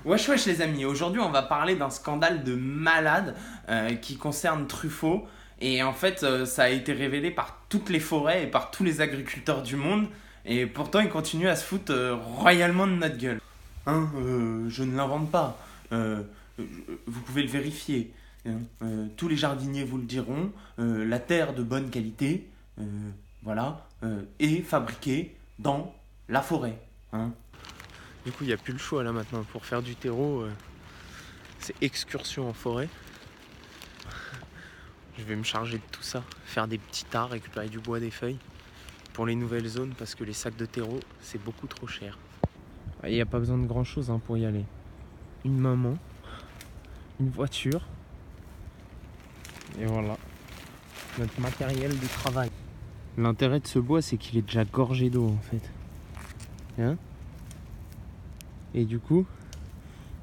Wesh wesh les amis, aujourd'hui on va parler d'un scandale de malade qui concerne Truffaut. Et en fait ça a été révélé par toutes les forêts et par tous les agriculteurs du monde. Et pourtant ils continuent à se foutre royalement de notre gueule. Hein, je ne l'invente pas. Vous pouvez le vérifier. Hein. Tous les jardiniers vous le diront. La terre de bonne qualité, voilà, est fabriquée dans la forêt. Hein. Du coup, il n'y a plus le choix là maintenant. Pour faire du terreau, c'est excursion en forêt. Je vais me charger de tout ça, faire des petits tas, récupérer du bois, des feuilles pour les nouvelles zones parce que les sacs de terreau, c'est beaucoup trop cher. Il n'y a pas besoin de grand chose pour y aller. Une maman, une voiture, et voilà, notre matériel de travail. L'intérêt de ce bois, c'est qu'il est déjà gorgé d'eau en fait. Hein ? Et du coup,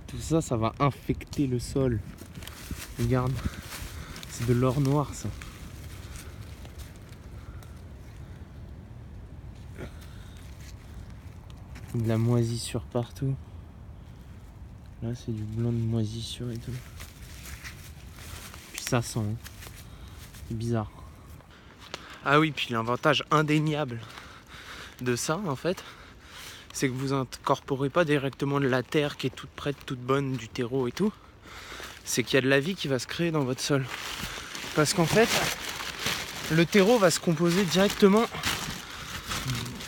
tout ça, ça va infecter le sol. Regarde, c'est de l'or noir ça. De la moisissure partout. Là, c'est du blanc de moisissure et tout. Puis ça sent. Hein. C'est bizarre. Ah oui, puis l'avantage indéniable de ça, en fait, c'est que vous incorporez pas directement de la terre qui est toute prête, toute bonne, du terreau et tout. C'est qu'il y a de la vie qui va se créer dans votre sol. Parce qu'en fait, le terreau va se composer directement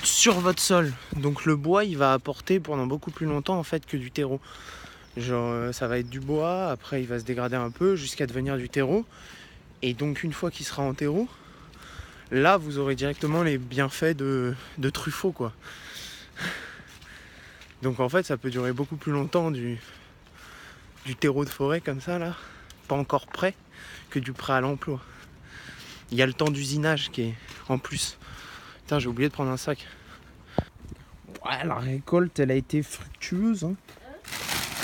sur votre sol. Donc le bois, il va apporter pendant beaucoup plus longtemps en fait que du terreau. Genre ça va être du bois, après il va se dégrader un peu jusqu'à devenir du terreau. Et donc une fois qu'il sera en terreau, là vous aurez directement les bienfaits de Truffaut quoi. Donc en fait ça peut durer beaucoup plus longtemps du terreau de forêt comme ça là, pas encore prêt, que du prêt à l'emploi. Il y a le temps d'usinage qui est en plus. Putain, j'ai oublié de prendre un sac. Ouais, la récolte elle a été fructueuse, hein.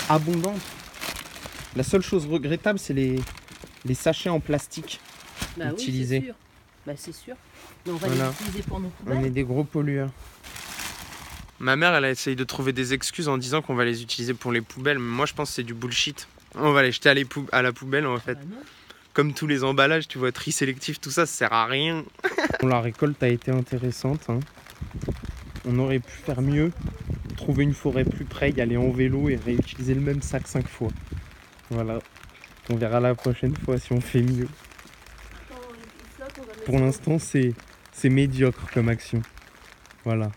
Abondante. La seule chose regrettable c'est les sachets en plastique utilisés. Oui, c'est sûr. Bah c'est sûr. Mais on va Voilà. les utiliser pour nos poubelles. On est des gros pollueurs. Ma mère, elle a essayé de trouver des excuses en disant qu'on va les utiliser pour les poubelles. Mais moi, je pense que c'est du bullshit. On va les jeter à la poubelle, en fait. Bah non. Comme tous les emballages, tu vois, tri sélectif, tout ça, ça sert à rien. Bon, la récolte a été intéressante. Hein. On aurait pu faire mieux. Trouver une forêt plus près, y aller en vélo et réutiliser le même sac 5 fois. Voilà. On verra la prochaine fois si on fait mieux. Pour l'instant, c'est médiocre comme action. Voilà.